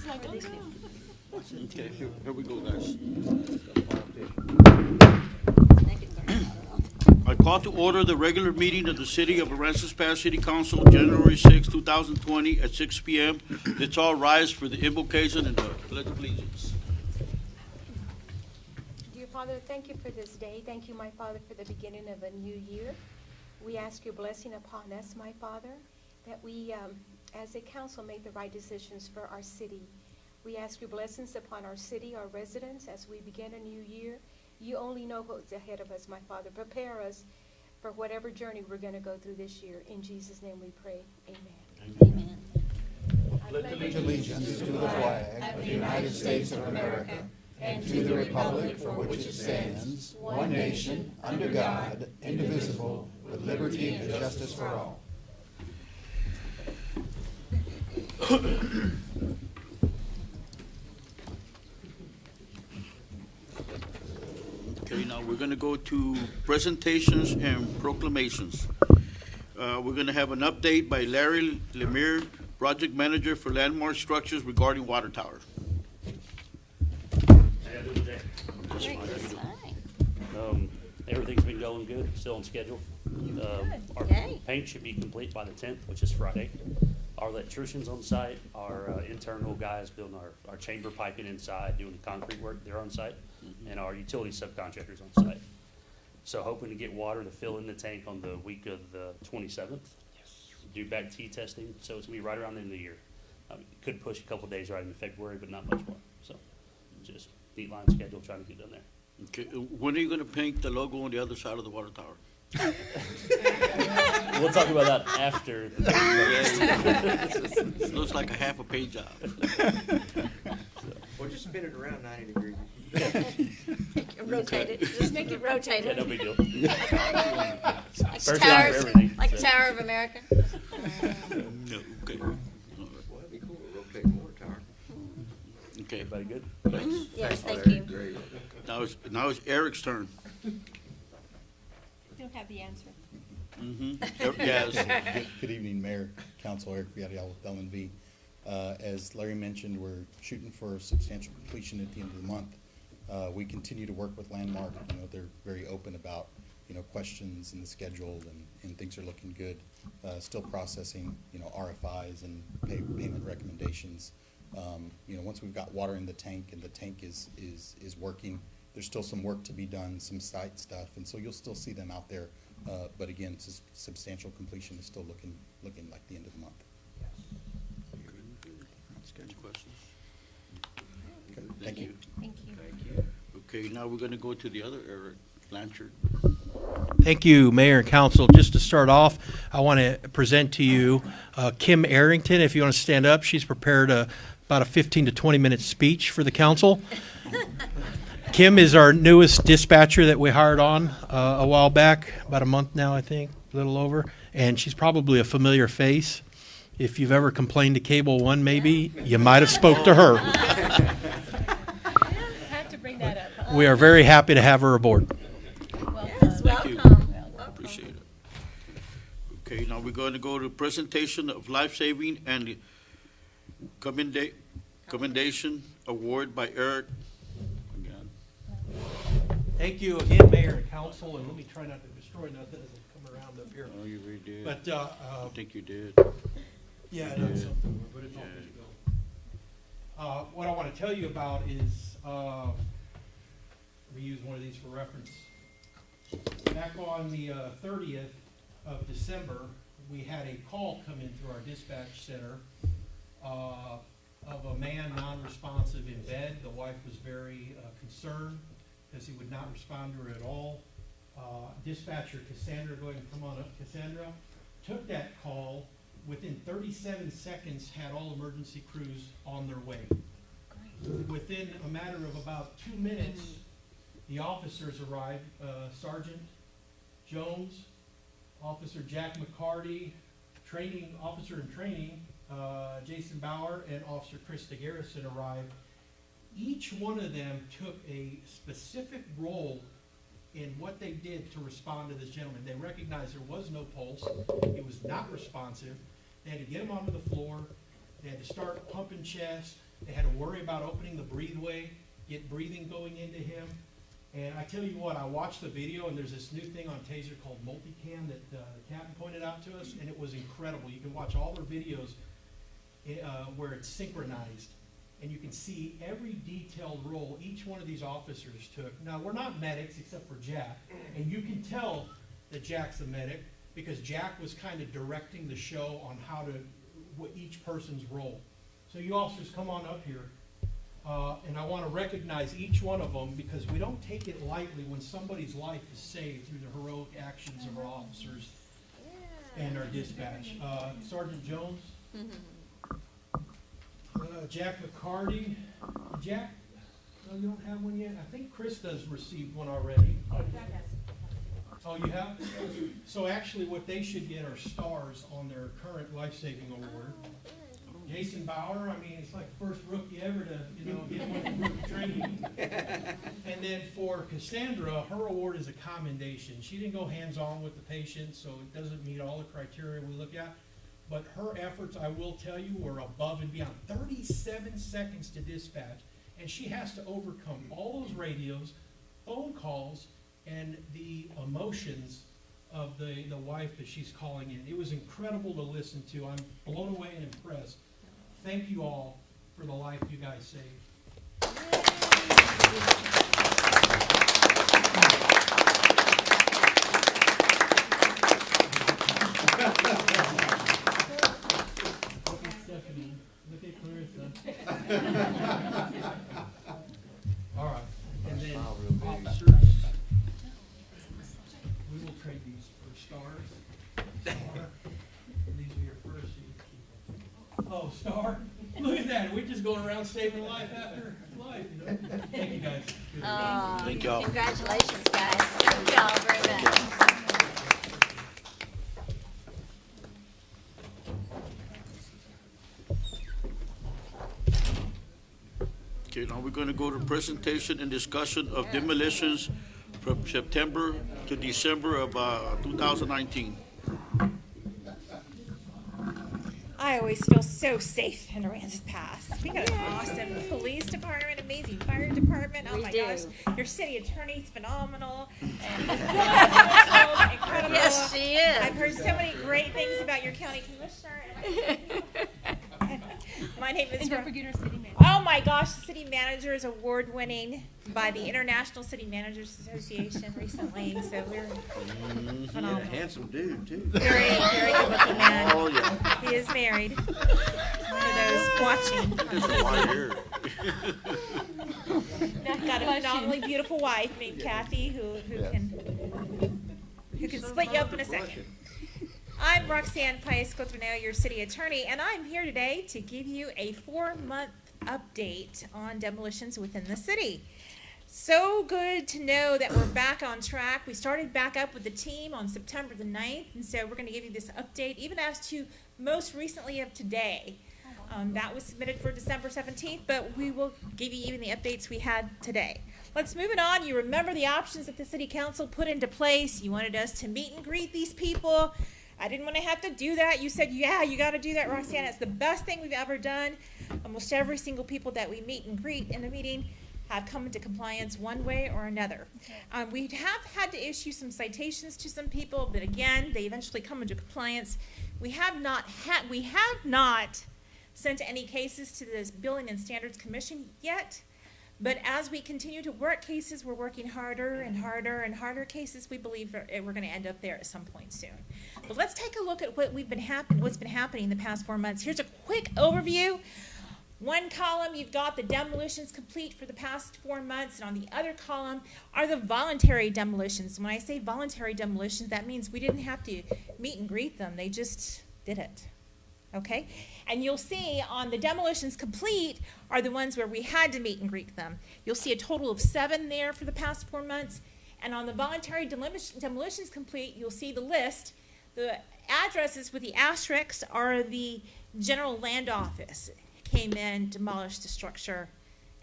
like, oh no. Okay, here we go, guys. I call to order the regular meeting of the City of Aransas Pass City Council, January 6, 2020, at 6 p.m. Let's all rise for the invocation and the pledge of allegiance. Dear Father, thank you for this day. Thank you, my Father, for the beginning of a new year. We ask your blessing upon us, my Father, that we, as a council, make the right decisions for our city. We ask your blessings upon our city, our residents, as we begin a new year. You only know what's ahead of us, my Father. Prepare us for whatever journey we're going to go through this year. In Jesus' name we pray. Amen. Amen. I pledge Allegiance to the flag of the United States of America and to the republic for which it stands, one nation, under God, indivisible, with liberty and justice for all. Okay, now we're going to go to presentations and proclamations. We're going to have an update by Larry Lemire, Project Manager for Landmark Structures regarding water tower. Everything's been going good, still on schedule. Our Yay. paint should be complete by the 10th, which is Friday. Our electrician's on site, our internal guys building our chamber piping inside, doing the concrete work, they're on site, and our utility subcontractors on site. So hoping to get water to fill in the tank on the week of the 27th. Do back T testing, so it's gonna be right around the end of the year. Could push a couple days right into February, but not much more. So just neat line schedule, trying to get done there. Okay, when are you going to paint the logo on the other side of the water tower? We'll talk about that after. Looks like a half a paint job. Or just spin it around 90 degrees. Rotate it, just make it rotate Yeah, it. no big deal. Like First time for towers, everything. like the so. Tower of America. No, okay. All right. Well, that'd be cool to rotate the water tower. Okay, Everybody good? thanks. Yes, thank you. Great. Now it's Eric's turn. You don't have the answer. Yes. Good evening, Mayor, Council, Eric Villarreal with LNV. As Larry mentioned, we're shooting for substantial completion at the end of the month. We continue to work with Landmark. You know, they're very open about, you know, questions in the schedule, and things are looking good. Still processing, you know, RFIs and payment recommendations. You know, once we've got water in the tank and the tank is working, there's still some work to be done, some site stuff, and so you'll still see them out there. But again, substantial completion is still looking like the end of the month. Any questions? Okay, thank you. Thank you. Thank you. Okay, now we're going to go to the other Eric, Blanchard. Thank you, Mayor and Council. Just to start off, I want to present to you Kim Arrington. If you want to stand up, she's prepared about a 15 to 20-minute speech for the council. Kim is our newest dispatcher that we hired on a while back, about a month now, I think, a little over. And she's probably a familiar face. If you've ever complained to Cable One, maybe, you might have spoke to her. Had to bring that up. Huh? We are very happy to have her aboard. Well Yes, done. you. welcome. Appreciate it. Okay, now we're going to go to presentation of life-saving and commendation award by Eric. Again. Thank you again, Mayor and Council, and let me try not to destroy nothing as I come around up here. Oh, you really did. But, I think you did. yeah, I know something, but it's all good to go. What I want to tell you about is, let me use one of these for reference. Back on the 30th of December, we had a call come in through our dispatch center of a man non-responsive in bed. The wife was very concerned because he would not respond to her at all. Dispatcher Cassandra, go ahead and come on up, Cassandra, took that call. Within 37 seconds, had all emergency crews on their way. Within a matter of about 2 minutes, the officers arrived, Sergeant Jones, Officer Jack McCarty, officer in training, Jason Bauer, and Officer Krista Garrison arrived. Each one of them took a specific role in what they did to respond to this gentleman. They recognized there was no pulse. He was not responsive. They had to get him onto the floor. They had to start pumping chest, They had to worry about opening the breatheway, get breathing going into him. And I tell you what, I watched the video, and there's this new thing on Taser called multicam that the captain pointed out to us, and it was incredible. You can watch all their videos where it's synchronized, and you can see every detailed role each one of these officers took. Now, we're not medics except for Jack, and you can tell that Jack's the medic because Jack was kind of directing the show on how to, what each person's role. So you officers, come on up here. And I want to recognize each one of them because we don't take it lightly when somebody's life is saved through the heroic actions of our officers and our dispatch. Sergeant Jones, Jack McCarty. Jack, no, you don't have one yet? I think Krista's received one already. Oh, you have? So actually what they should get are stars on their current life-saving award. Jason Bauer, I mean, it's like first rookie ever to, get one in rookie training. And then for Cassandra, her award is a commendation. She didn't go hands-on with the patient, so it doesn't meet all the criteria we look at. But her efforts, I will tell you, were above and beyond. 37 seconds to dispatch, and she has to overcome all those radios, phone calls, and the emotions of the wife that she's calling in. It was incredible to listen to. I'm blown away and impressed. Thank you all for the life you guys saved. Look at Stephanie. Look at Clarissa. All right. And then officers, we will trade these for stars. Star. These are your first. So you can keep them. Oh, star. Look at that. We're just going around saving life after life, Thank you, guys. Oh, Thank y'all. Congratulations, guys. Thank y'all very much. Okay, now we're going to go to presentation and discussion of demolitions from September to December of 2019. I always feel so safe in Aransas Pass. We got an awesome police department, amazing fire department. Oh We my do. gosh, your city attorney's phenomenal. And incredible. Yes, she is. I've heard so many great things about your county commissioner. My name is. And don't forget our city manager. Oh my gosh, the city manager is award winning by the International City Managers Association recently. So we're Yeah, phenomenal. handsome dude, too. Very, very good looking man. Oh, yeah. He is married. For those watching. That's why here. I've got a phenomenally beautiful wife named Kathy who can split you up in a second. I'm Roxanne Paez-Cotonou, your city attorney, and I'm here today to give you a 4-month update on demolitions within the city. So good to know that we're back on track. We started back up with the team on September the 9th, and so we're going to give you this update, even as to most recently of today. That was submitted for December 17th, but we will give you even the updates we had today. Let's move it on. You remember the options that the city council put into place. You wanted us to meet and greet these people. I didn't want to have to do that. You said, yeah, you got to do that, Roxanne. It's the best thing we've ever done. Almost every single people that we meet and greet in the meeting have come into compliance one way or another. We have had to issue some citations to some people, but again, they eventually come into compliance. We have not sent any cases to the Billing and Standards Commission yet. But as we continue to work cases, we're working harder and harder and harder cases. We believe we're going to end up there at some point soon. But let's take a look at what's been happening the past 4 months. Here's a quick overview. One column, you've got the demolitions complete for the past 4 months, and on the other column are the voluntary demolitions. When I say voluntary demolitions, that means we didn't have to meet and greet them. They just did it. Okay? And you'll see on the demolitions complete are the ones where we had to meet and greet them. You'll see a total of 7 there for the past 4 months. And on the voluntary demolitions complete, you'll see the list. The addresses with the asterisks are the general land office. Came in, demolished the structure,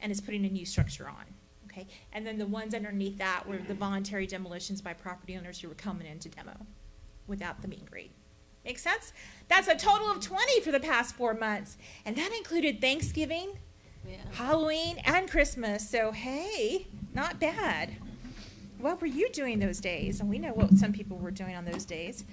and is putting a new structure on. Okay? And then the ones underneath that were the voluntary demolitions by property owners who were coming in to demo without the meet and greet. Make sense? That's a total of 20 for the past 4 months. And that included Thanksgiving, Yeah. Halloween and Christmas. So, hey, not bad. What were you doing those days? And we know what some people were doing on those days.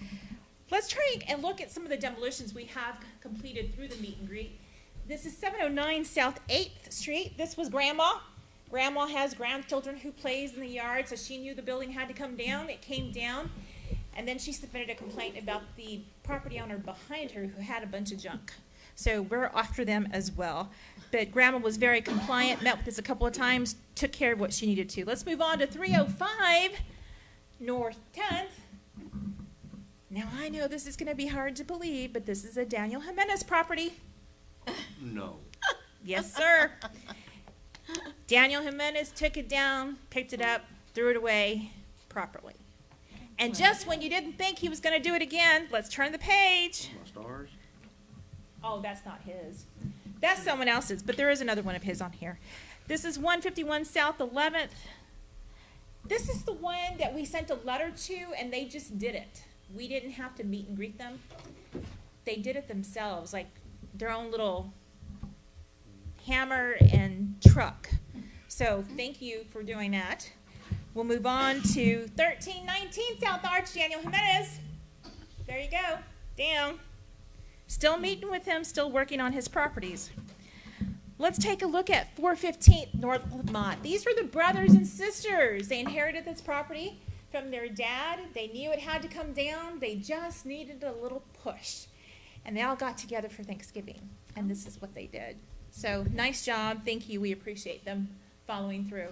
Let's try and look at some of the demolitions we have completed through the meet and greet. This is 709 South 8th Street. This was Grandma. Grandma has grandchildren who plays in the yard, so she knew the building had to come down. It came down, and then she submitted a complaint about the property owner behind her who had a bunch of junk. So we're after them as well. But Grandma was very compliant, met with us a couple of times, took care of what she needed to. Let's move on to 305 North 10th. Now I know this is going to be hard to believe, but this is a Daniel Jimenez property. No. Yes, sir. Daniel Jimenez took it down, picked it up, threw it away properly. And just when you didn't think he was going to do it again, let's turn the page. My stars? Oh, that's not his. That's someone else's, but there is another one of his on here. This is 151 South 11th. This is the one that we sent a letter to, and they just did it. We didn't have to meet and greet them. They did it themselves, like their own little hammer and truck. So thank you for doing that. We'll move on to 1319 South Arch, Daniel Jimenez. There you go, down. Still meeting with him, still working on his properties. Let's take a look at 415 North Lamont. These were the brothers and sisters. They inherited this property from their dad. They knew it had to come down. They just needed a little push. And they all got together for Thanksgiving. And this is what they did. So nice job. Thank you. We appreciate them following through.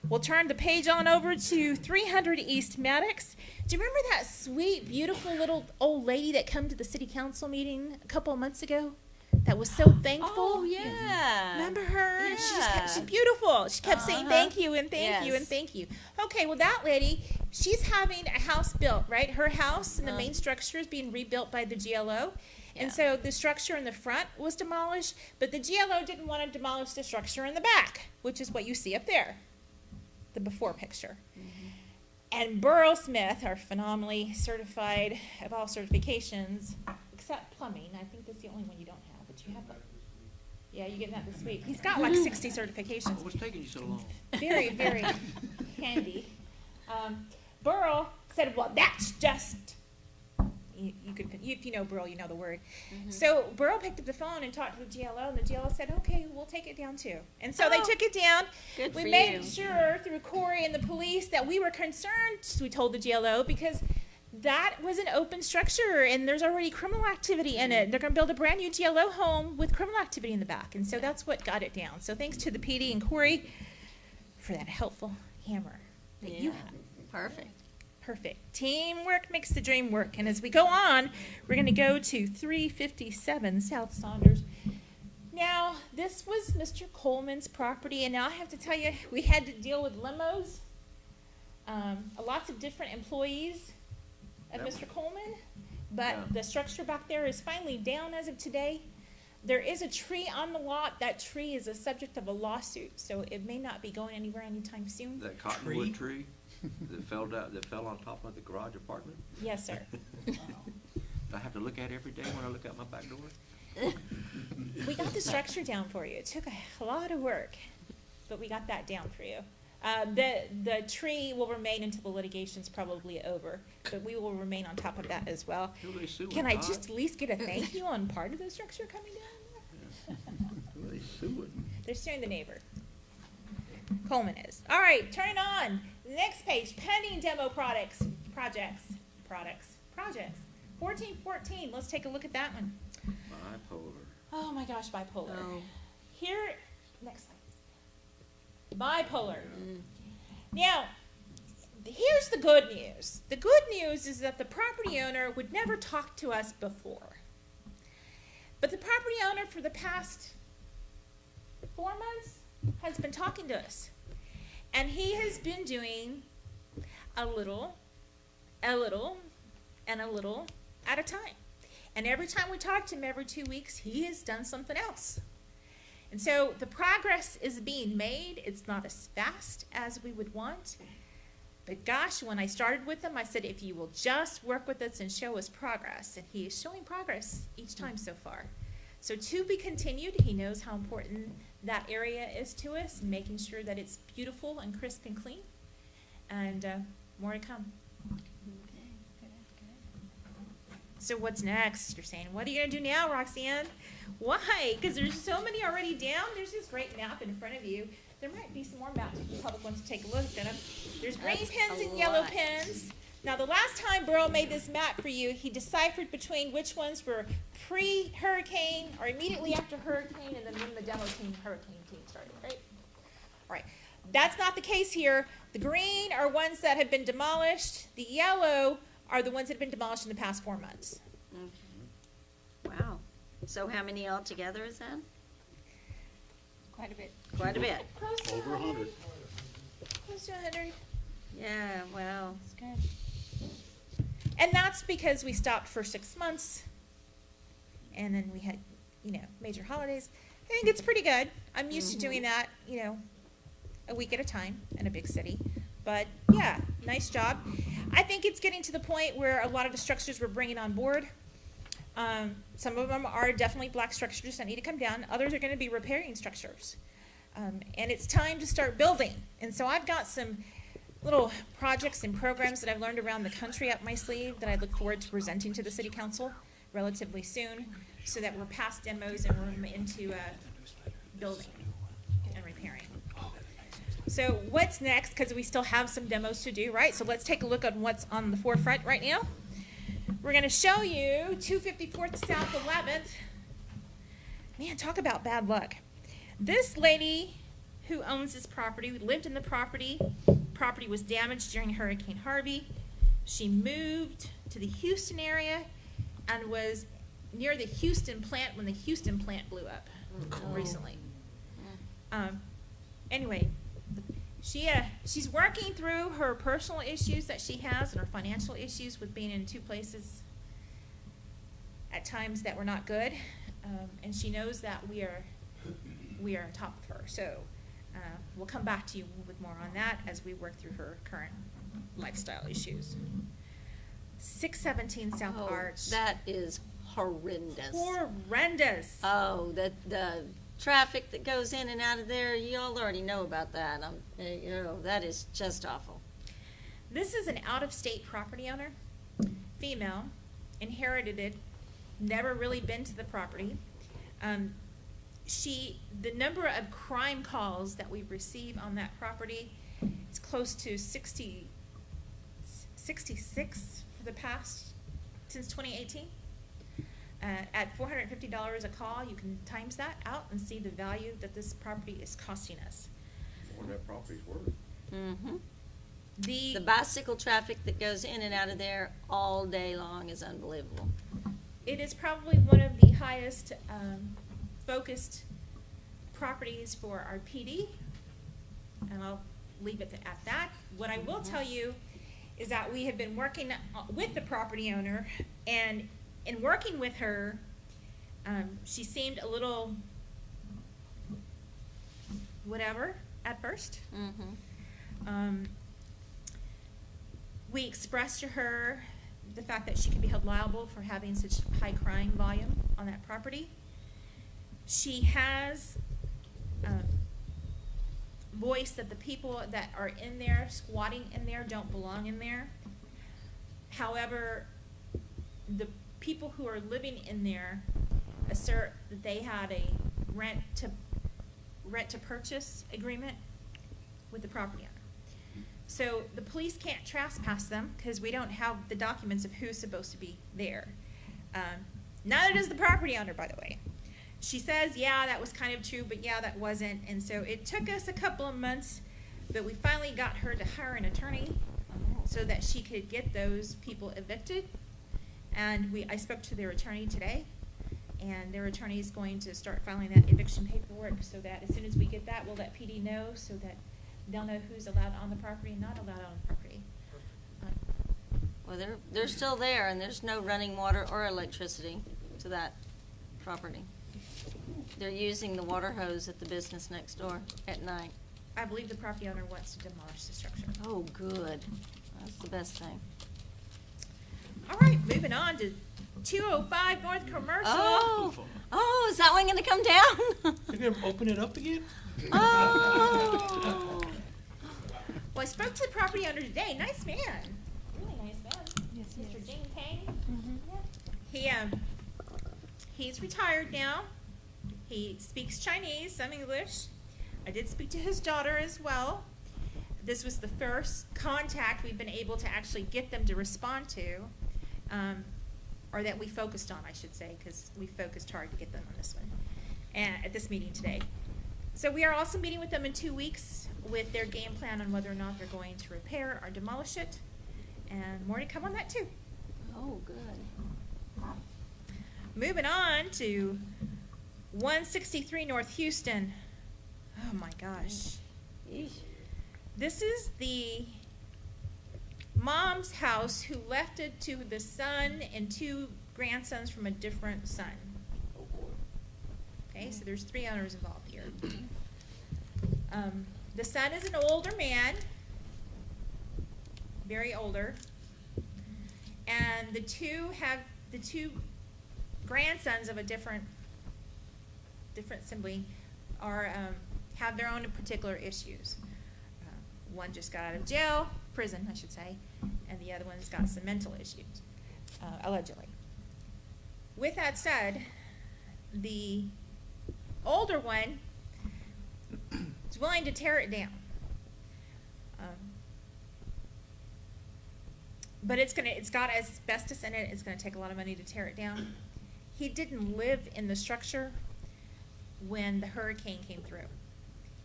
We'll turn the page on over to 300 East Maddox. Do you remember that sweet, beautiful little old lady that came to the city council meeting a couple of months ago? That was so thankful. Oh, yeah. Remember her? Yeah. She's beautiful. She kept saying thank you and thank you Yes. and thank you. Okay, well that lady, she's having a house built, right? Her house and the main structure is being rebuilt by the GLO. And Yeah. so the structure in the front was demolished, but the GLO didn't want to demolish the structure in the back, which is what you see up there, the before picture. And Burl Smith, our phenomenally certified of all certifications, except plumbing. I think that's the only one you don't have, but you have that. Yeah, you get that this week. He's got like 60 certifications. What's taking you so long? Very, very handy. Burl said, well, that's just, you could, if you know Burl, you know the word. So Burl picked up the phone and talked to the GLO, and the GLO said, okay, we'll take it down too. And so they Oh, took it down. good We for made you. sure through Corey and the police that we were concerned, we told the GLO, because that was an open structure and there's already criminal activity in it. They're going to build a brand new GLO home with criminal activity in the back. And so that's what got it down. So thanks to the PD and Corey for that helpful hammer that you Yeah. have. Perfect. Perfect. Teamwork makes the dream work. And as we go on, we're going to go to 357 South Saunders. Now, this was Mr. Coleman's property, and now I have to tell you, we had to deal with limos, lots of different employees of Mr. Coleman, but Yeah. the structure back there is finally down as of today. There is a tree on the lot. That tree is a subject of a lawsuit, so it may not be going anywhere anytime soon. That cottonwood tree that fell on top of the garage apartment? Yes, sir. I have to look at it every day when I look out my back door? We got the structure down for you. It took a lot of work, but we got that down for you. The tree will remain until the litigation's probably over, but we will remain on top of that as well. Who are they suing, Can I Todd? just at least get a thank you on part of the structure coming down? Who are they suing? They're suing the neighbor. Coleman is. All right, turn it on. Next page, pending demo projects. 1414, let's take a look at that one. Bipolar. Oh my gosh, bipolar. Oh. Here, next slide. Bipolar. Now, here's the good news. The good news is that the property owner would never talk to us before. But the property owner for the past 4 months has been talking to us. And he has been doing a little, and a little at a time. And every time we talk to him every 2 weeks, he has done something else. And so the progress is being made. It's not as fast as we would want. But gosh, when I started with him, I said, if you will just work with us and show us progress. And he is showing progress each time so far. So to be continued, he knows how important that area is to us, making sure that it's beautiful and crisp and clean. And more to come. So what's next? You're saying, what are you gonna do now, Roxanne? Why? Because there's so many already down. There's this great map in front of you. There might be some more maps if the public wants to take a look at them. There's green That's pens a and yellow lot. pens. Now, the last time Burl made this map for you, he deciphered between which ones were pre-hurricane or immediately after hurricane, and then when the demo team, hurricane team started, right? All right. That's not the case here. The green are ones that have been demolished. The yellow are the ones that have been demolished in the past 4 months. Wow. So how many altogether is that? Quite a bit. Quite a bit. Close to Over 100. Close to 100. Yeah, well, It's good. And that's because we stopped for 6 months, and then we had, major holidays. I think it's pretty good. I'm used to doing that, a week at a time in a big city. But yeah, nice job. I think it's getting to the point where a lot of the structures we're bringing on board, some of them are definitely black structures that need to come down. Others are going to be repairing structures. And it's time to start building. And so I've got some little projects and programs that I've learned around the country up my sleeve that I look forward to presenting to the city council relatively soon, so that we're past demos and we're into building and repairing. So what's next? Because we still have some demos to do, right? So let's take a look at what's on the forefront right now. We're going to show you 254th South 11th. Man, talk about bad luck. This lady who owns this property lived in the property. Property was damaged during Hurricane Harvey. She moved to the Houston area and was near the Houston plant when the Houston plant blew up recently. Anyway, she's working through her personal issues that she has and her financial issues with being in two places at times that were not good, and she knows that we are on top of her. So we'll come back to you with more on that as we work through her current lifestyle issues. 617 South Arch. that is horrendous. Horrendous. Oh, the traffic that goes in and out of there, y'all already know about that. That is just awful. This is an out-of-state property owner, female, inherited it, never really been to the property. The number of crime calls that we receive on that property, it's close to 66 for the past, since 2018. At $450 a call, you can times that out and see the value that this property is costing us. What that property's worth. Mm-hmm. The The bicycle traffic that goes in and out of there all day long is unbelievable. It is probably one of the highest focused properties for our PD, and I'll leave it at that. What I will tell you is that we have been working with the property owner, and in working with her, she seemed a little whatever at first. Mm-hmm. We expressed to her the fact that she could be held liable for having such high crime volume on that property. She has voiced that the people that are in there, squatting in there, don't belong in there. However, the people who are living in there assert that they had a rent to purchase agreement with the property owner. So the police can't trespass them because we don't have the documents of who's supposed to be there. Neither does the property owner, by the way. She says, yeah, that was kind of true, but yeah, that wasn't. And so it took us a couple of months, but we finally got her to hire an attorney so that she could get those people evicted. And I spoke to their attorney today, and their attorney is going to start filing that eviction paperwork so that as soon as we get that, we'll let PD know so that they'll know who's allowed on the property and not allowed on the property. Well, they're still there, and there's no running water or electricity to that property. They're using the water hose at the business next door at night. I believe the property owner wants to demolish the structure. Oh, good. That's the best thing. All right, moving on to 205 North Commercial. Oh, that one gonna come down? They're gonna open it up again? Oh. Well, I spoke to the property owner today. Nice man. Really nice man. Mr. Jing Pang. Yeah. He's retired now. He speaks Chinese, some English. I did speak to his daughter as well. This was the first contact we've been able to actually get them to respond to, or that we focused on, I should say, because we focused hard to get them on this one, and at this meeting today. So we are also meeting with them in 2 weeks with their game plan on whether or not they're going to repair or demolish it, and more to come on that too. Oh, good. Moving on to 163 North Houston. Oh my gosh. Yeesh. This is the mom's house who left it to the son and 2 grandsons from a different son. Okay, so there's 3 owners involved here. The son is an older man, very older, and the two grandsons of a different sibling are have their own particular issues. One just got out of prison, I should say, and the other one's got some mental issues, allegedly. With that said, the older one is willing to tear it down. But it's got asbestos in it. It's going to take a lot of money to tear it down. He didn't live in the structure when the hurricane came through.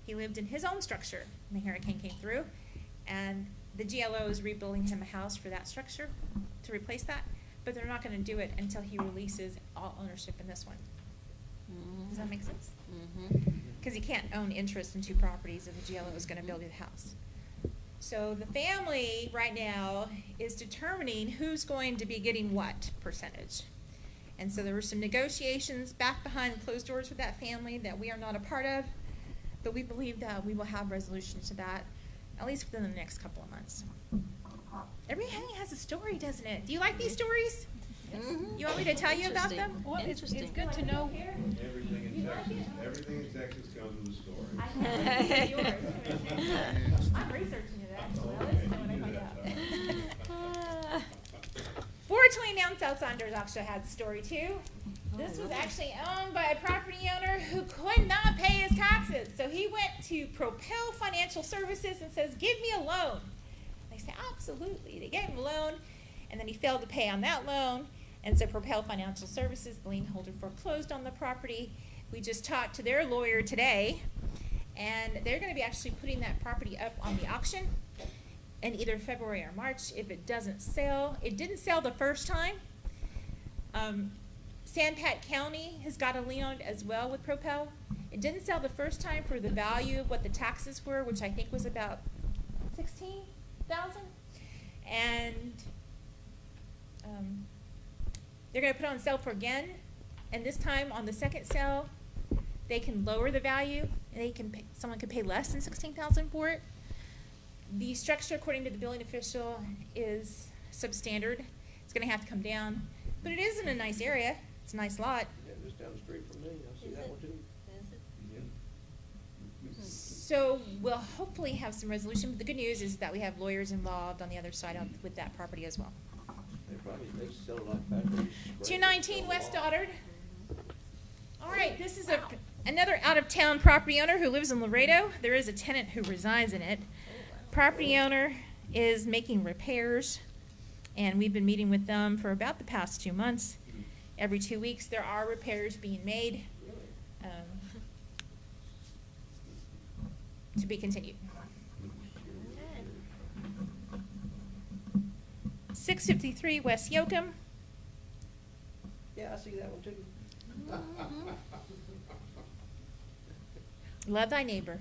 He lived in his own structure when the hurricane came through, and the GLO is rebuilding him a house for that structure to replace that, but they're not going to do it until he releases all ownership in this one. Does that make sense? Because he can't own interest in 2 properties if the GLO is going to build the house. So the family right now is determining who's going to be getting what percentage. And so there were some negotiations back behind closed doors with that family that we are not a part of, but we believe that we will have resolution to that, at least within the next couple of months. Everything has a story, doesn't it? Do you like these stories? You want me to tell you about them? Well, it's good to know. Everything in Texas, everything in Texas comes with a story. I know, yours. I'm researching it actually. I'll let you know when I find out. Fortunately, down South Saunders actually had a story too. This was actually owned by a property owner who could not pay his taxes. So he went to Propel Financial Services and says, "Give me a loan." They said, "Absolutely." They gave him a loan, and then he failed to pay on that loan. And so Propel Financial Services, the lien holder, foreclosed on the property. We just talked to their lawyer today, and they're going to be actually putting that property up on the auction in either February or March if it doesn't sell. It didn't sell the first time. San Pat County has got a lien on it as well with Propel. It didn't sell the first time for the value of what the taxes were, which I think was about $16,000. And they're going to put it on sale for again, and this time on the second sale, they can lower the value, and someone could pay less than $16,000 for it. The structure, according to the building official, is substandard. It's going to have to come down, but it is in a nice area. It's a nice lot. Yeah, just down the street from me, I see that one too. So we'll hopefully have some resolution, but the good news is that we have lawyers involved on the other side with that property as well. They sell a lot faster. 219 West Stoddard. All right, this is another out-of-town property owner who lives in Laredo. There is a tenant who resides in it. Property owner is making repairs, and we've been meeting with them for about the past 2 months. Every 2 weeks, there are repairs being made. To be continued. 653 West Yoakum. Yeah, I see that one too. Love thy neighbor.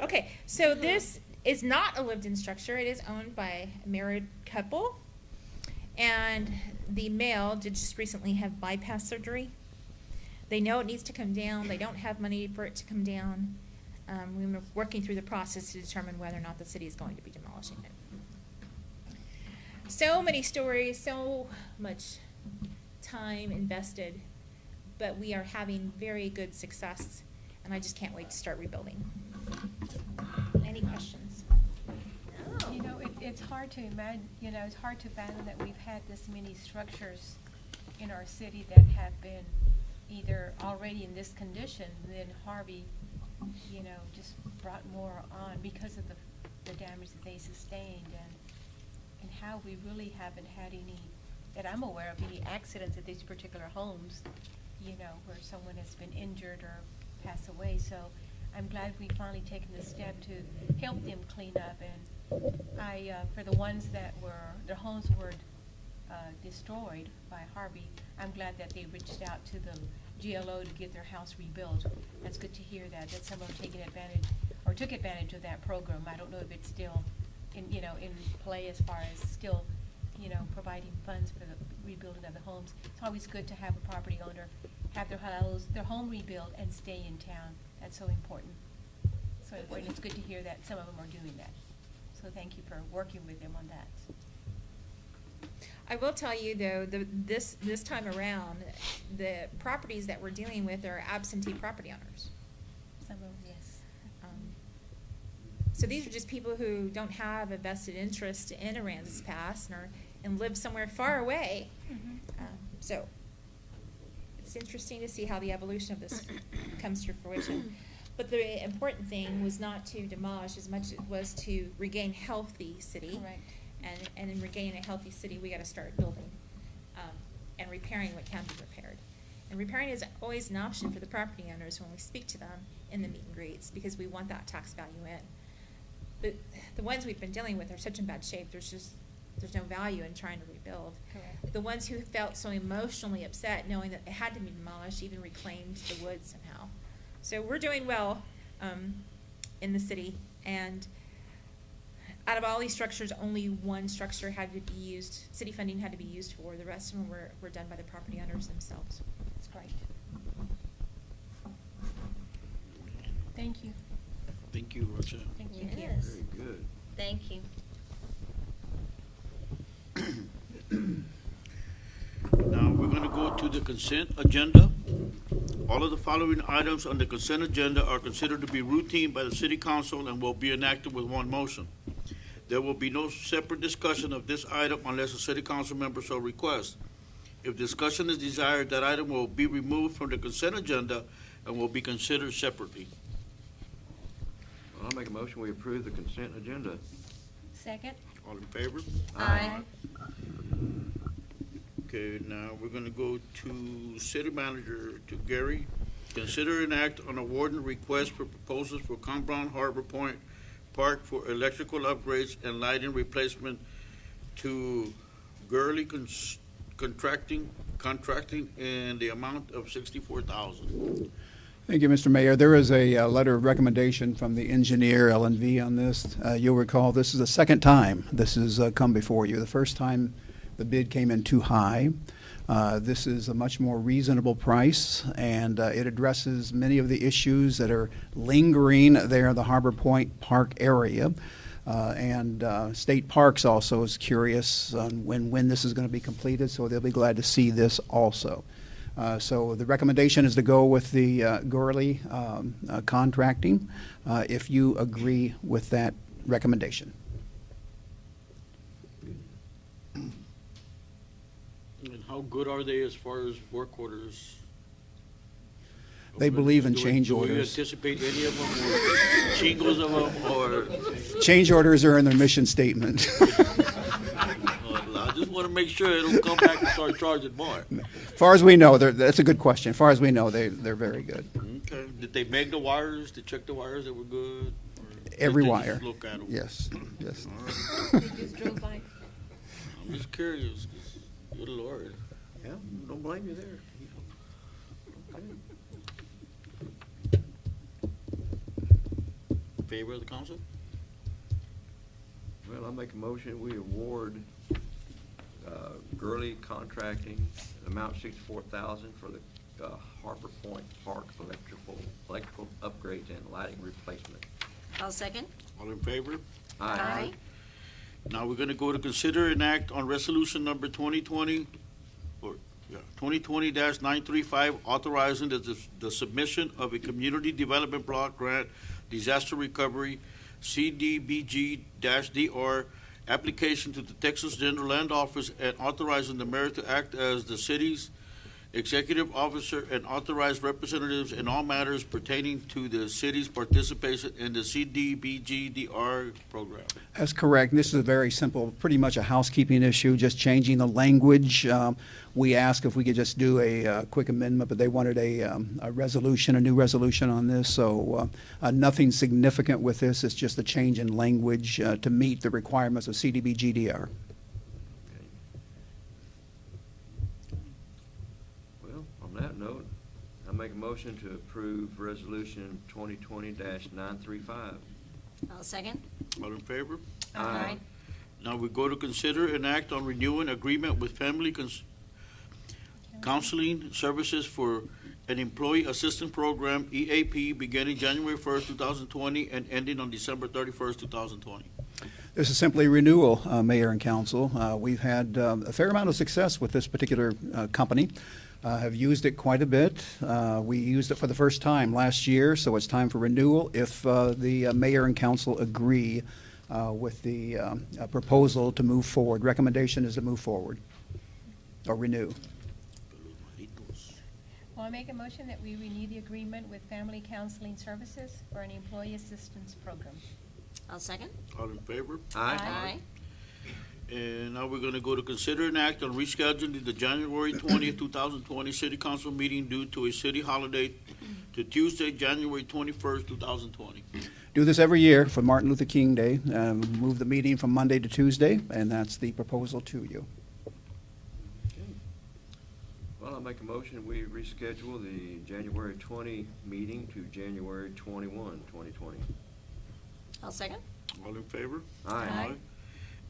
Okay, so this is not a lived-in structure. It is owned by a married couple, and the male did just recently have bypass surgery. They know it needs to come down. They don't have money for it to come down. We're working through the process to determine whether or not the city is going to be demolishing it. So many stories, so much time invested, but we are having very good success, and I just can't wait to start rebuilding. Any questions? You know, it's hard to imagine, you know, it's hard to fathom that we've had this many structures in our city that have been either already in this condition, then Harvey, you know, just brought more on because of the damage that they sustained, and how we really haven't had any, that I'm aware of, any accidents at these particular homes, you know, where someone has been injured or passed away. So I'm glad we've finally taken the step to help them clean up. And I, for the ones that were, their homes were destroyed by Harvey, I'm glad that they reached out to the GLO to get their house rebuilt. That's good to hear that someone taking advantage, or took advantage of that program. I don't know if it's still in, you know, in play as far as still, you know, providing funds for the rebuilding of the homes. It's always good to have a property owner have their home rebuilt and stay in town. That's so important. So important. It's good to hear that some of them are doing that. So thank you for working with them on that. I will tell you though, this time around, the properties that we're dealing with are absentee property owners. Some of them, yes. So these are just people who don't have a vested interest in Aransas Pass and live somewhere far away. So it's interesting to see how the evolution of this comes to fruition. But the important thing was not to demolish as much as it was to regain healthy city. Correct. And in regaining a healthy city, we got to start building and repairing what can be repaired. And repairing is always an option for the property owners when we speak to them in the meet and greets, because we want that tax value in. But the ones we've been dealing with are such in bad shape, there's no value in trying to rebuild. Correct. The ones who felt so emotionally upset knowing that they had to be demolished even reclaimed the woods somehow. So we're doing well in the city, and out of all these structures, only one structure had to be used, city funding had to be used for. The rest of them were done by the property owners themselves. That's great. Thank you. Thank you, Rochelle. Thank you. Yes. Very good. Thank you. Now, we're gonna go to the consent agenda. All of the following items on the consent agenda are considered to be routine by the city council and will be enacted with one motion. There will be no separate discussion of this item unless a city council member so requests. If discussion is desired, that item will be removed from the consent agenda and will be considered separately. Well, I'll make a motion, we approve the consent agenda. Second? All in favor? Aye. Okay, now we're gonna go to city manager, to Gary. Consider an act on awarding request for proposals for Compound Harbor Point Park for electrical upgrades and lighting replacement to Gurley Contracting in the amount of $64,000. Thank you, Mr. Mayor. There is a letter of recommendation from the engineer, L&V, on this. You'll recall this is the second time this has come before you. The first time the bid came in too high. This is a much more reasonable price, and it addresses many of the issues that are lingering there in the Harbor Point Park area. State Parks also is curious on when this is going to be completed, so they'll be glad to see this also. So the recommendation is to go with the Gurley Contracting, if you agree with that recommendation. And how good are they as far as work orders? They believe in change Do we orders. anticipate any of them, or shingles of them, or? Change orders are in their mission statement. I just want to make sure they don't come back and start charging more. As far as we know, that's a good question. As far as we know, they're very good. Okay, did they make the wires, to check the wires that were good? Or did Every they just wire. look at them? Yes, yes. All right. They just drove by. I'm just curious, 'cause good Lord. Yeah, don't blame you there. Okay. Favor of the council? Well, I'll make a motion, we award Gurley Contracting, amount $64,000 for the Harbor Point Park electrical upgrades and lighting replacement. I'll second. All in favor? Aye. Now we're gonna go to consider an act on resolution number 2020, or 2020-935, authorizing the submission of a Community Development Block Grant Disaster Recovery CDBG-DR application to the Texas General Land Office and authorizing the mayor to act as the city's executive officer and authorized representatives in all matters pertaining to the city's participation in the CDBG-DR program. That's correct. This is a very simple, pretty much a housekeeping issue, just changing the language. We asked if we could just do a quick amendment, but they wanted a resolution, a new resolution on this. So nothing significant with this. It's just a change in language to meet the requirements of CDBG-DR. Well, on that note, I make a motion to approve resolution 2020-935. I'll second. All in favor? Aye. Now we go to consider and act on renewing agreement with Family Counseling Services for an Employee Assistance Program, EAP, beginning January 1st, 2020, and ending on December 31st, 2020. This is simply renewal, Mayor and Council. We've had a fair amount of success with this particular company. Have used it quite a bit. We used it for the first time last year, so it's time for renewal if the Mayor and Council agree with the proposal to move forward. Recommendation is to move forward or renew. Well, I make a motion that we renew the agreement with Family Counseling Services for an employee assistance program. I'll second. All in favor? Aye. And now we're gonna go to consider an act on rescheduling the January 20th, 2020 City Council meeting due to a city holiday to Tuesday, January 21st, 2020. Do this every year for Martin Luther King Day. Move the meeting from Monday to Tuesday, and that's the proposal to you. Well, I'll make a motion, we reschedule the January 20 meeting to January 21, 2020. I'll second. All in favor? Aye.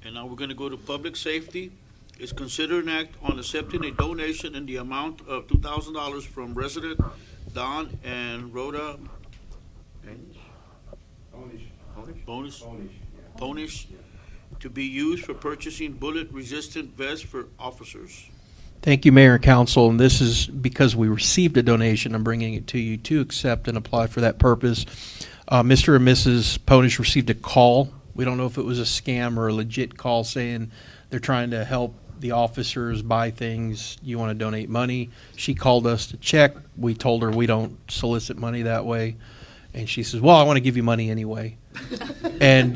And now we're gonna go to public safety. Is consider an act on accepting a donation in the amount of $2,000 from resident Don and Rhoda Panish? Onish. Bonus, Onish, yeah. Ponish, to be used for purchasing bullet-resistant vests for officers. Thank you, Mayor and Council, and this is because we received a donation. I'm bringing it to you to accept and apply for that purpose. Mr. and Mrs. Ponish received a call. We don't know if it was a scam or a legit call saying they're trying to help the officers buy things. You want to donate money? She called us to check. We told her we don't solicit money that way. And she says, well, I want to give you money anyway. And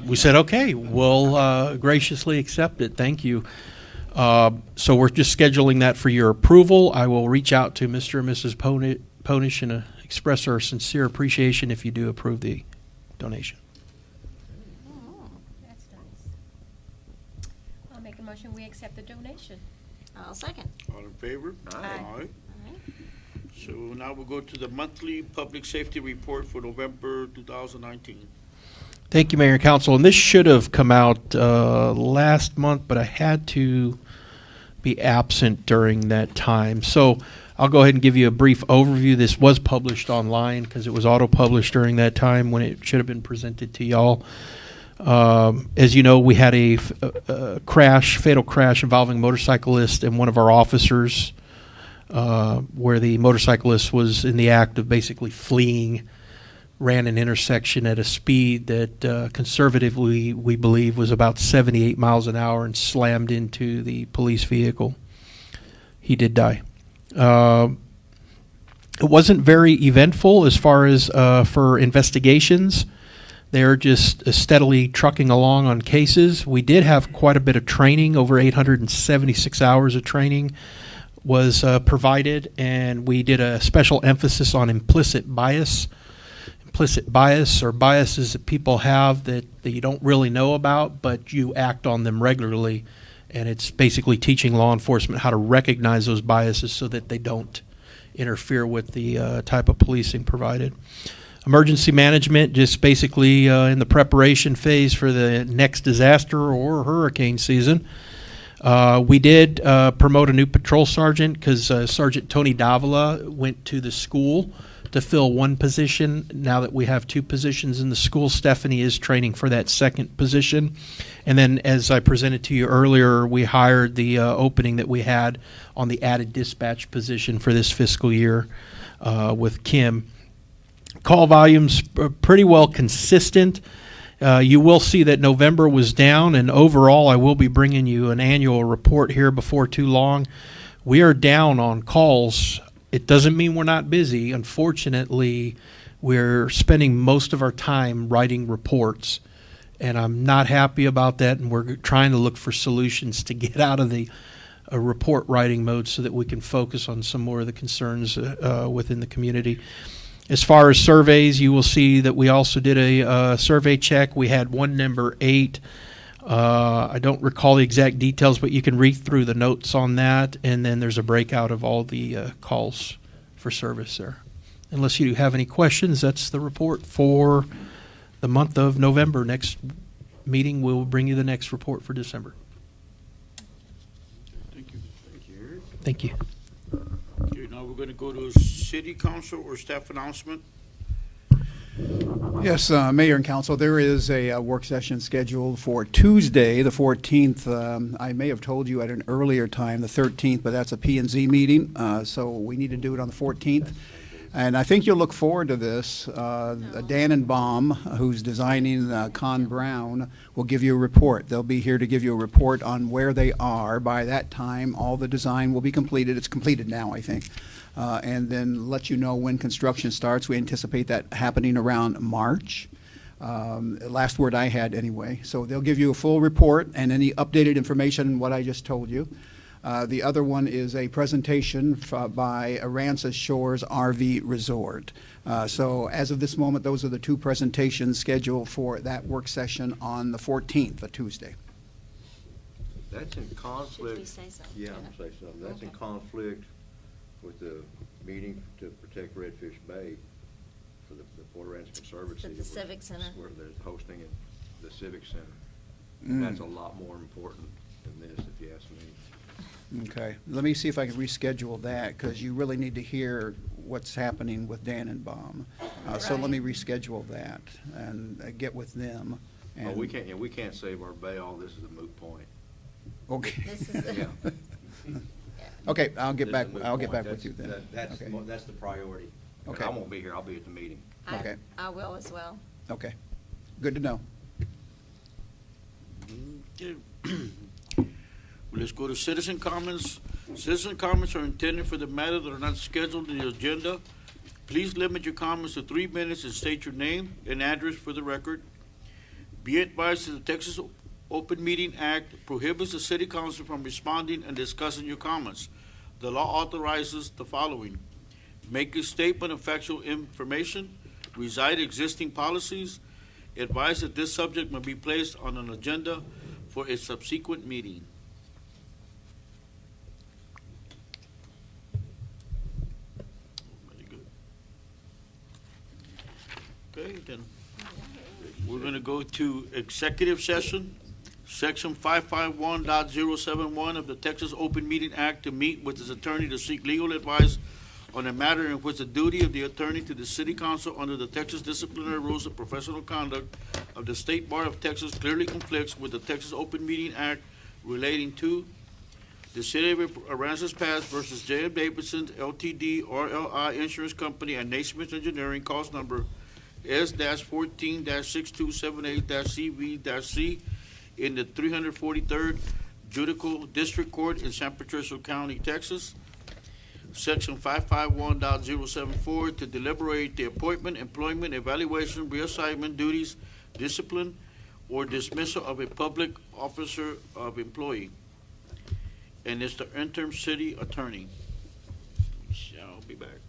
we said, okay, we'll graciously accept it. Thank you. So we're just scheduling that for your approval. I will reach out to Mr. and Mrs. Ponish and express our sincere appreciation if you do approve the donation. That's nice. I'll make a motion, we accept the donation. I'll second. All in favor? Aye. Aye. So now we'll go to the monthly public safety report for November 2019. Thank you, Mayor and Council. And this should have come out last month, but I had to be absent during that time. So I'll go ahead and give you a brief overview. This was published online because it was auto-published during that time when it should have been presented to y'all. As you know, we had a fatal crash involving a motorcyclist and one of our officers, where the motorcyclist was in the act of basically fleeing, ran an intersection at a speed that conservatively we believe was about 78 miles an hour and slammed into the police vehicle. He did die. It wasn't very eventful as far as for investigations. They're just steadily trucking along on cases. We did have quite a bit of training, over 876 hours of training was provided, and we did a special emphasis on implicit bias. Implicit bias are biases that people have that you don't really know about, but you act on them regularly. And it's basically teaching law enforcement how to recognize those biases so that they don't interfere with the type of policing provided. Emergency management, just basically in the preparation phase for the next disaster or hurricane season. We did promote a new patrol sergeant because Sergeant Tony Davila went to the school to fill one position. Now that we have two positions in the school, Stephanie is training for that second position. And then, as I presented to you earlier, we hired the opening that we had on the added dispatch position for this fiscal year with Kim. Call volumes are pretty well consistent. You will see that November was down, and overall, I will be bringing you an annual report here before too long. We are down on calls. It doesn't mean we're not busy. Unfortunately, we're spending most of our time writing reports, and I'm not happy about that, and we're trying to look for solutions to get out of the report writing mode so that we can focus on some more of the concerns within the community. As far as surveys, you will see that we also did a survey check. We had one number 8. I don't recall the exact details, but you can read through the notes on that, and then there's a breakout of all the calls for service there. Unless you have any questions, that's the report for the month of November. Next meeting, we'll bring you the next report for December. Thank you. Thank you, Eric. Thank you. Okay, now we're going to go to city council or staff announcement. Yes, Mayor and Council, there is a work session scheduled for Tuesday, the 14th. I may have told you at an earlier time, the 13th, but that's a P&Z meeting, so we need to do it on the 14th. And I think you'll look forward to this. Dannenbaum, who's designing Con Brown, will give you a report. They'll be here to give you a report on where they are. By that time, all the design will be completed. It's completed now, I think. And then let you know when construction starts. We anticipate that happening around March. Last word I had anyway. So they'll give you a full report and any updated information, what I just told you. The other one is a presentation by Aransas Shores RV Resort. So as of this moment, those are the two presentations scheduled for that work session on the 14th, a Tuesday. That's in conflict. Should we say something? Yeah, I'm gonna say something. That's in Okay. conflict with the meeting to protect Redfish Bay for the Port Aransas Conservancy. At the Civic Center. Where they're hosting it, the Civic Center. Mm. That's a lot more important than this, if you ask me. Okay, let me see if I can reschedule that, because you really need to hear what's happening with Dannenbaum. So let me reschedule that and get with them. Oh, and- we can't save our bay. All this is a moot point. Okay. This is Yeah. Okay, I'll get This back, is a moot I'll get point. back with you then. That's Okay. that's the priority. And Okay. I won't be here. I'll be at the meeting. Okay. I will as well. Okay, good to know. Okay. Let's go to citizen comments. Citizen comments are intended for the matter that are not scheduled in the agenda. Please limit your comments to 3 minutes and state your name and address for the record. Be advised that the Texas Open Meeting Act prohibits the city council from responding and discussing your comments. The law authorizes the following: make a statement of factual information, recite existing policies, advise that this subject may be placed on an agenda for a subsequent meeting. Very good. Okay, then, we're gonna go to executive session, section 551.071 of the Texas Open Meeting Act, to meet with his attorney to seek legal advice on a matter in which the duty of the attorney to the city council under the Texas Disciplinary Rules of Professional Conduct of the State Bar of Texas clearly conflicts with the Texas Open Meeting Act relating to the City of Aransas Pass versus J.M. Davidson LTD RLI Insurance Company and Naismith Engineering, cause number S-14-6278-CV-C in the 343rd Judicial District Court in San Patricio County, Texas. Section 551.074 to deliberate the appointment, employment, evaluation, reassignment, duties, discipline, or dismissal of a public officer of employee. And it's the interim city attorney. Shall be back.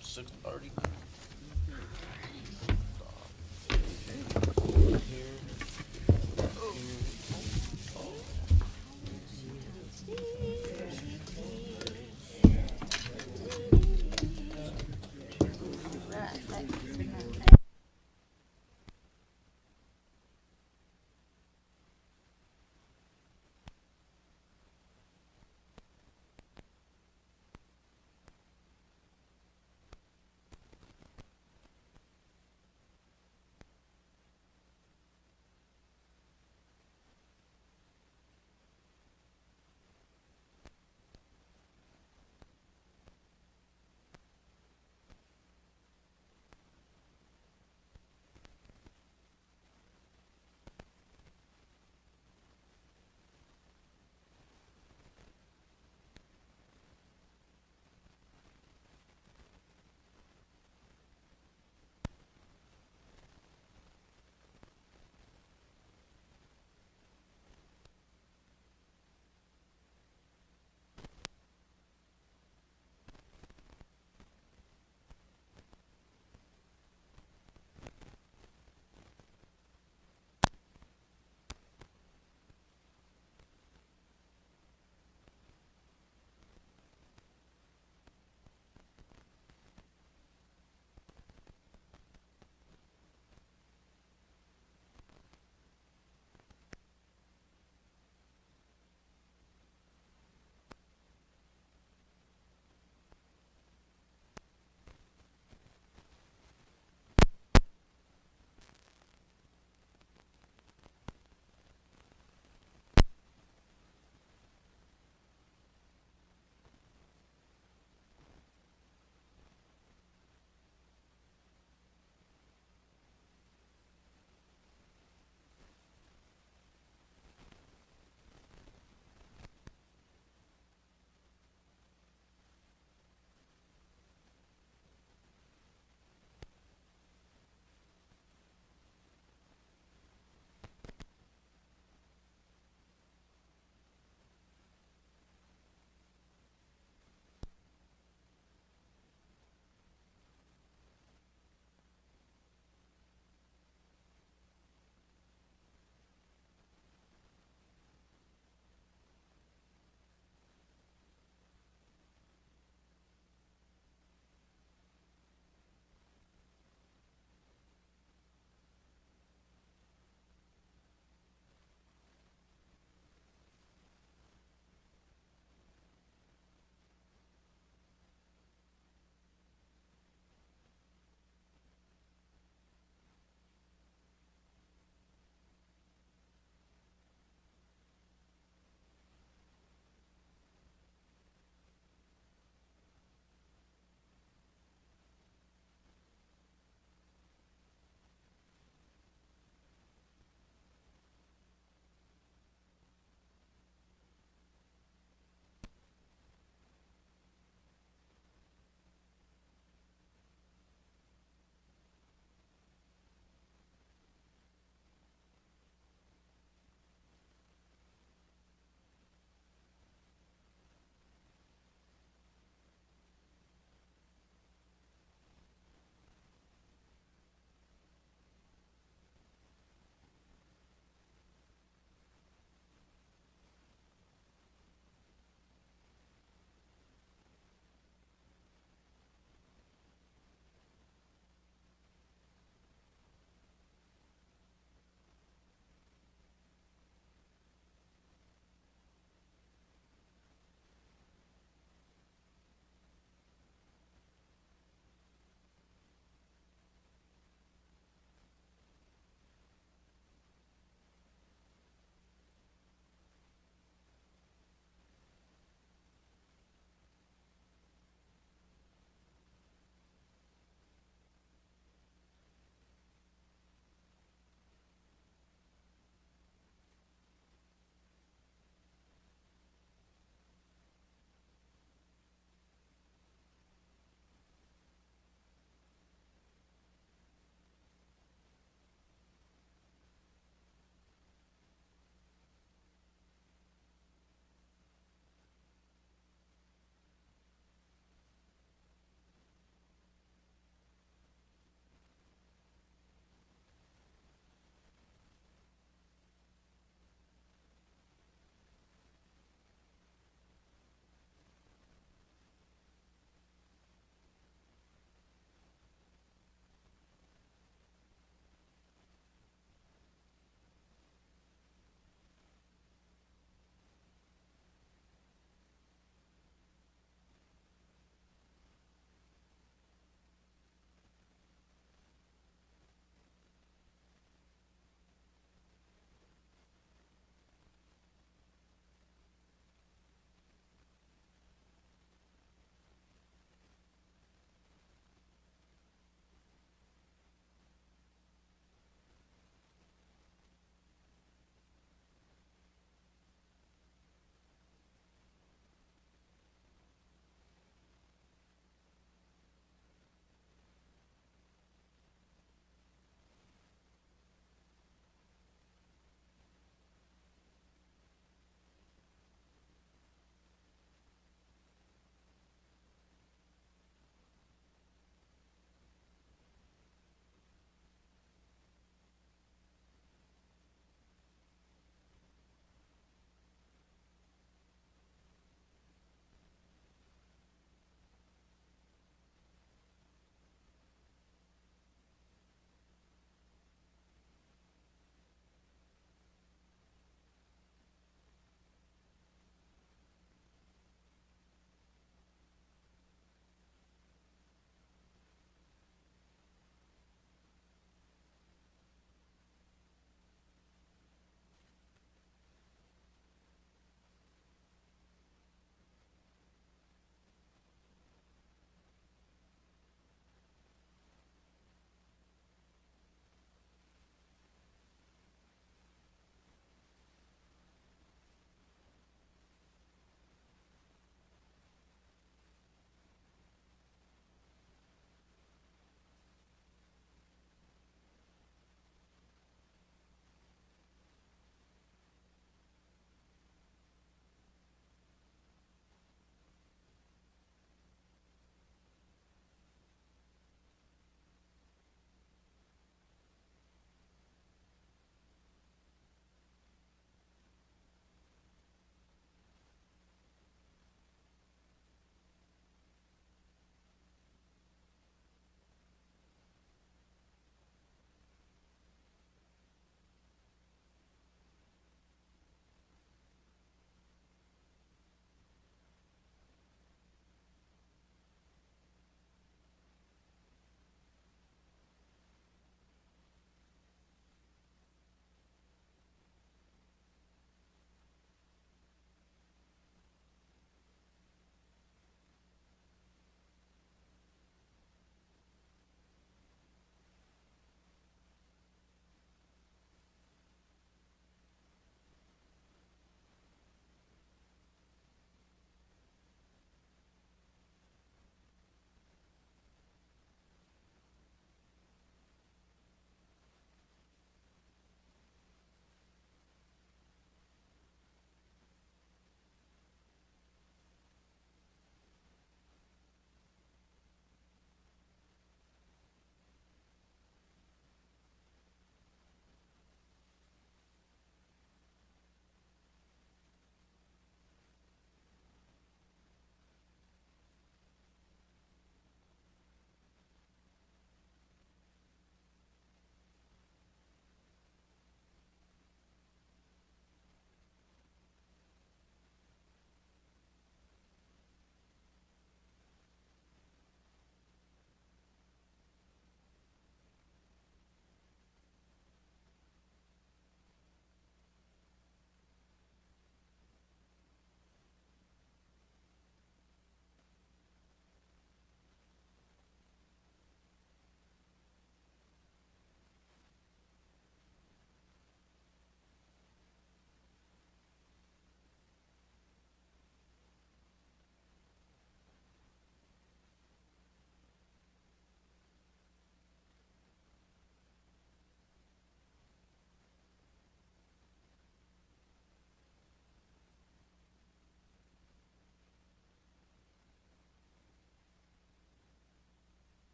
6:30. Right.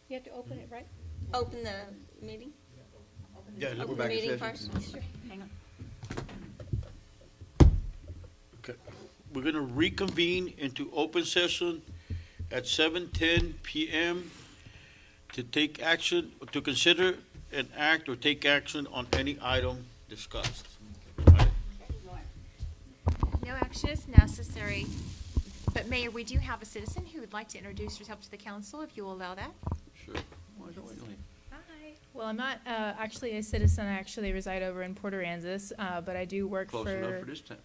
You have to open it, right? Open the meeting? Yeah, Open the back in meeting session. first? Sure. Hang on. okay. We're gonna reconvene into open session at 7:10 PM to take action, to consider an act or take action on any item discussed. No action is necessary, but Mayor, we do have a citizen who would like to introduce herself to the council, if you will allow that. Sure. Why don't we? Hi. Well, I'm not actually a citizen. I actually reside over in Port Aransas, but I do work Close enough for this time.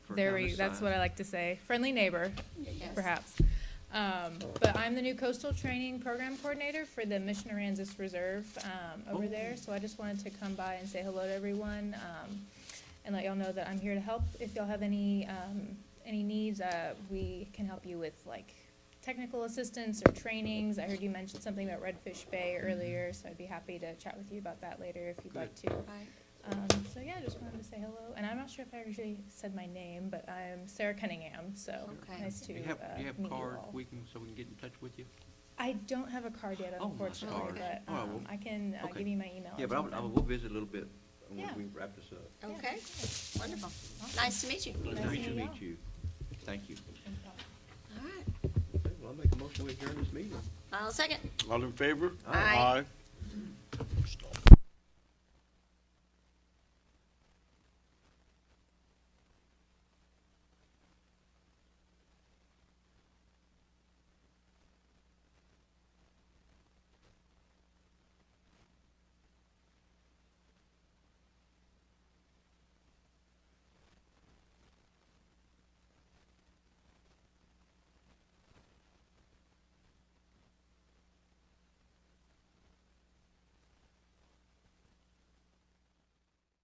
That's what I like to say. Friendly neighbor, perhaps. But I'm the new coastal training program coordinator for the Mission Aransas Reserve over there. So I just wanted to come by and say hello to everyone and let y'all know that I'm here to help. If y'all have any needs, we can help you with like technical assistance or trainings. I heard you mention something about Redfish Bay earlier, so I'd be happy to chat with you about that later if you'd like to. So yeah, just wanted to say hello. And I'm not sure if I actually said my name, but I'm Sarah Cunningham, so Okay. nice to Do you have meet you card all. so we can get in touch with you? I don't have a card yet, Oh, my unfortunately, stars. but All right, well, I can okay. give you my email. Yeah, or but something. we'll visit a little bit when Yeah. we wrap this up. Okay, wonderful. Nice to meet you. Nice Nice to to meet meet you. Thank you. All right. Okay, well, I'll make a motion to adjourn this meeting. I'll second. All in favor? Aye. Stop.